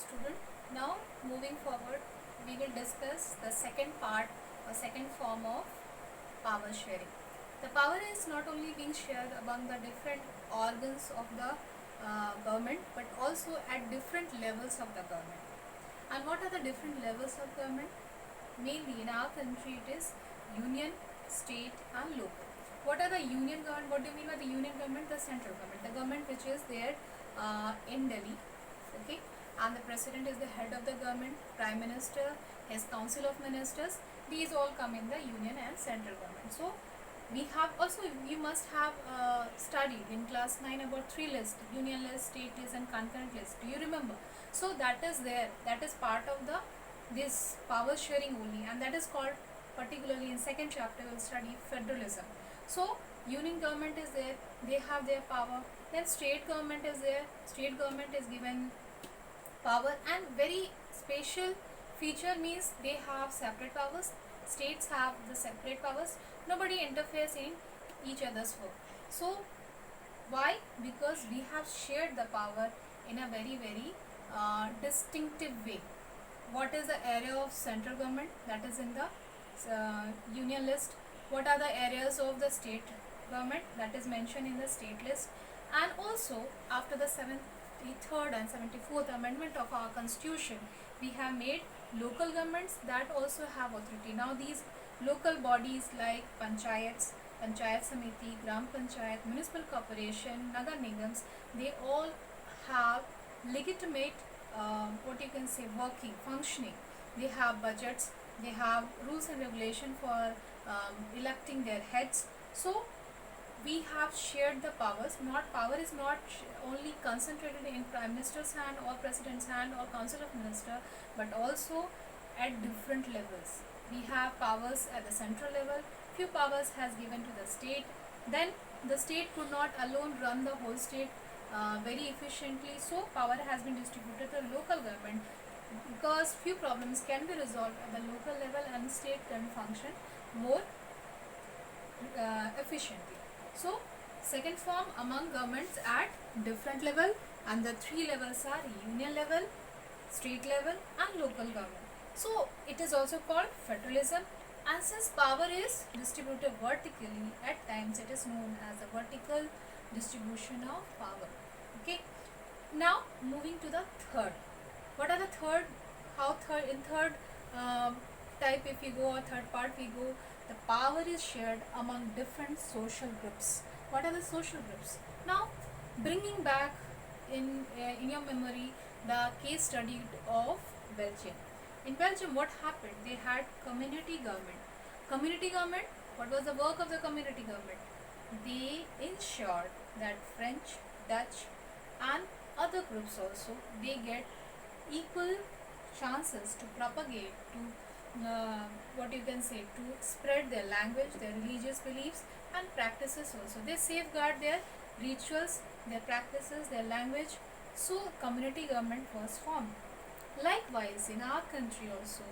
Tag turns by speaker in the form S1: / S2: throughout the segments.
S1: student. Now moving forward, we will discuss the second part or second form of power sharing. The power is not only being shared among the different organs of the government, but also at different levels of the government. And what are the different levels of government? Mainly in our country it is union, state and local. What are the union government? What do you mean by the union government? The central government. The government which is there in Delhi. Okay, and the president is the head of the government, prime minister, his council of ministers, these all come in the union and central government. So we have also, you must have studied in class 9 about three lists: union list, state list and concurrent list. Do you remember? So that is there, that is part of the this power sharing only, and that is called, particularly in second chapter we'll study federalism. So union government is there, they have their power. Then state government is there, state government is given power, and very special feature means they have separate powers. States have the separate powers, nobody interferes in each other's work. So why? Because we have shared the power in a very distinctive way. What is the area of central government? That is in the union list. What are the areas of the state government? That is mentioned in the state list. And also after the 73rd and 74th amendment of our constitution, we have made local governments that also have authority. Now these local bodies like panchayats, panchayat samiti, gram panchayat, municipal corporation, nagar nigams, they all have legitimate what you can say working, functioning. They have budgets, they have rules and regulation for electing their heads. So we have shared the powers. Not power is not only concentrated in prime minister's hand or president's hand or council of minister, but also at different levels. We have powers at the central level, few powers has given to the state. Then the state could not alone run the whole state very efficiently, so power has been distributed to local government, because few problems can be resolved at the local level and state can function more efficiently. So second form among governments at different level, and the three levels are union level, state level and local government. So it is also called federalism, and since power is distributed vertically, at times it is known as the vertical distribution of power. Okay, now moving to the third. What are the third? How third? In third type if we go, or third part we go, the power is shared among different social groups. What are the social groups? Now bringing back in your memory the case study of Belgium. In Belgium, what happened? They had community government. Community government, what was the work of the community government? They ensured that French, Dutch and other groups also, they get equal chances to propagate, to what you can say, to spread their language, their religious beliefs and practices also. They safeguard their rituals, their practices, their language. So community government was formed. Likewise, in our country also,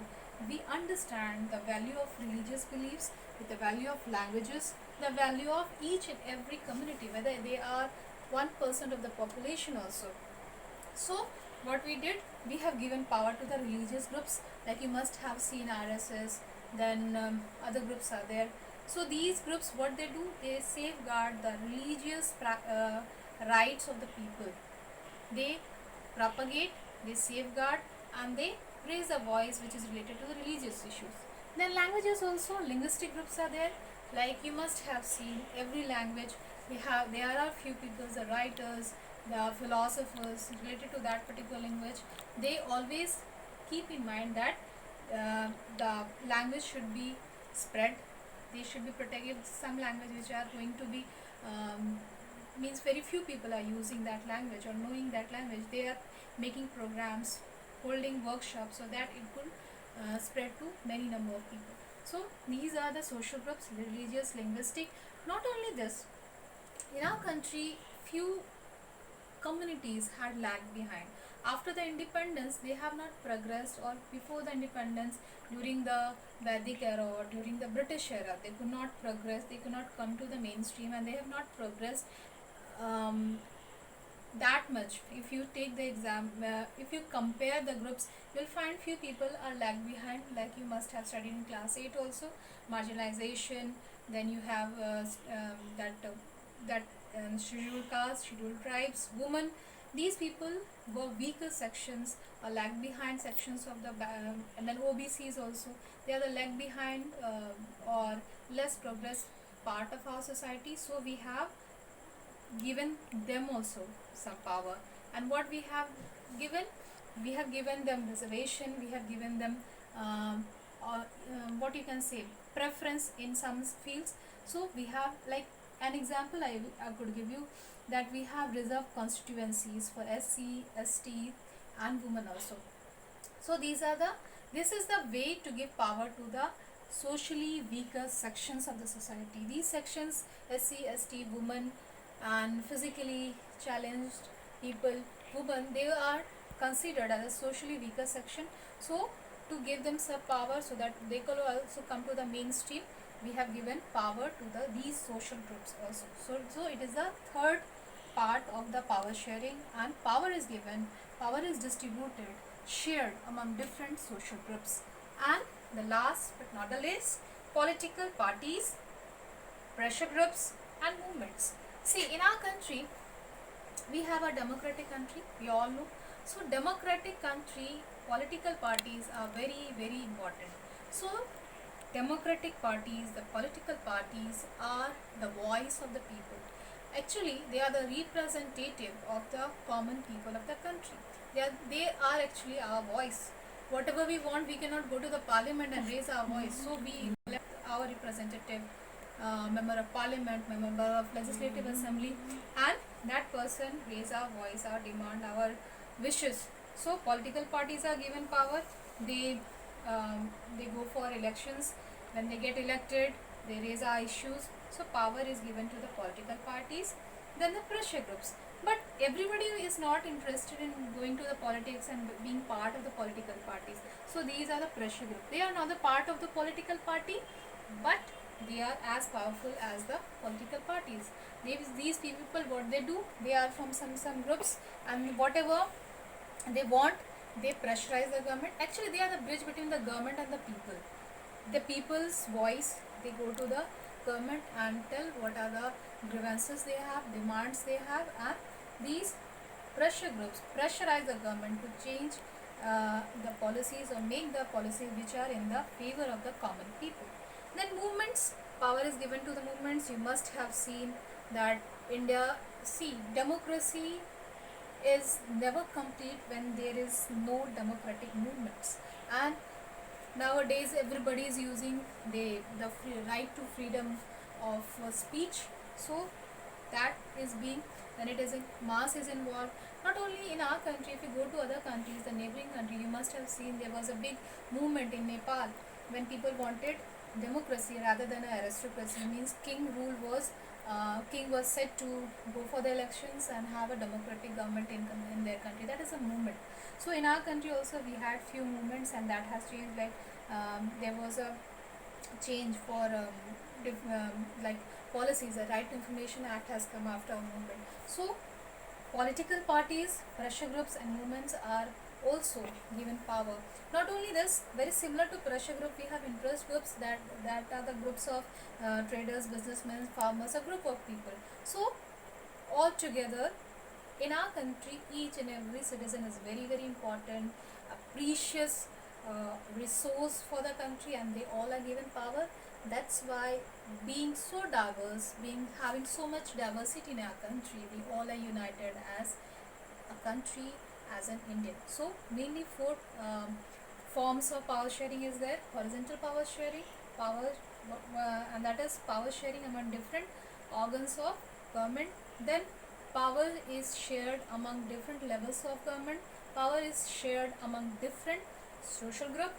S1: we understand the value of religious beliefs with the value of languages, the value of each and every community, whether they are 1% of the population also. So what we did, we have given power to the religious groups, like you must have seen RSS, then other groups are there. So these groups, what they do, they safeguard the religious rights of the people. They propagate, they safeguard and they raise a voice which is related to the religious issues. Then languages also, linguistic groups are there, like you must have seen every language. There are few people, the writers, the philosophers related to that particular language. They always keep in mind that the language should be spread, they should be protected. Some language which are going to be means very few people are using that language or knowing that language. They are making programs, holding workshops so that it could spread to many number of people. So these are the social groups: religious, linguistic. Not only this, in our country few communities had lagged behind. After the independence, they have not progressed, or before the independence, during the Vedic era or during the British era, they could not progress, they could not come to the mainstream, and they have not progressed that much. If you take the exam, if you compare the groups, you'll find few people are lag behind, like you must have studied in class 8 also. Marginalization, then you have scheduled castes, scheduled tribes, women. These people were weaker sections or lag behind sections of the and then OBCs also, they are the lag behind or less progress part of our society. So we have given them also some power. And what we have given, we have given them reservation, we have given them what you can say, preference in some fields. So we have, like an example I could give you, that we have reserved constituencies for SC, ST and women also. So this is the way to give power to the socially weaker sections of the society. These sections, SC, ST, women and physically challenged people, women, they are considered as a socially weaker section. So to give them some power so that they could also come to the mainstream, we have given power to these social groups also. So it is the third part of the power sharing, and power is given, power is distributed, shared among different social groups. And the last but not the least, political parties, pressure groups and movements. See, in our country, we have a democratic country, we all know. So democratic country, political parties are very, very important. So democratic parties, the political parties are the voice of the people. Actually, they are the representative of the common people of the country. They are actually our voice. Whatever we want, we cannot go to the parliament and raise our voice. So we elect our representative, member of parliament, member of legislative assembly, and that person raise our voice, our demand, our wishes. So political parties are given power. They they go for elections. When they get elected, they raise our issues. So power is given to the political parties. Then the pressure groups. But everybody is not interested in going to the politics and being part of the political parties. So these are the pressure groups. They are not the part of the political party, but they are as powerful as the political parties. These people, what they do, they are from some groups, and whatever they want, they pressurize the government. Actually, they are the bridge between the government and the people. The people's voice, they go to the government and tell what are the grievances they have, demands they have, and these pressure groups pressurize the government to change the policies or make the policies which are in the favor of the common people. Then movements, power is given to the movements. You must have seen that India, see, democracy is never complete when there is no democratic movements. And nowadays everybody is using the right to freedom of speech. So that is being, when it is in mass is involved, not only in our country, if you go to other countries, the neighboring country, you must have seen there was a big movement in Nepal when people wanted democracy rather than an aristocracy. Means king was said to go for the elections and have a democratic government in their country. That is a movement. So in our country also we had few movements, and that has changed. Like there was a change for like policies. The Right to Information Act has come after a movement. So political parties, pressure groups and movements are also given power. Not only this, very similar to pressure group, we have interest groups, that are the groups of traders, businessmen, farmers, a group of people. So all together in our country, each and every citizen is very, very important, a precious resource for the country, and they all are given power. That's why, being so diverse, having so much diversity in our country, we all are united as a country, as an Indian. So mainly four forms of power sharing is there: horizontal power sharing, and that is power sharing among different organs of government. Then power is shared among different levels of government. Power is shared among different social group,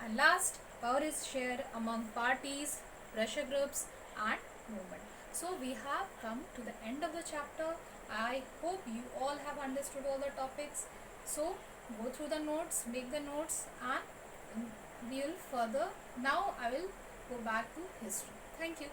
S1: and last, power is shared among parties, pressure groups and movement. So we have come to the end of the chapter. I hope you all have understood all the topics. So go through the notes, make the notes, and we will further. Now I will go back to history. Thank you.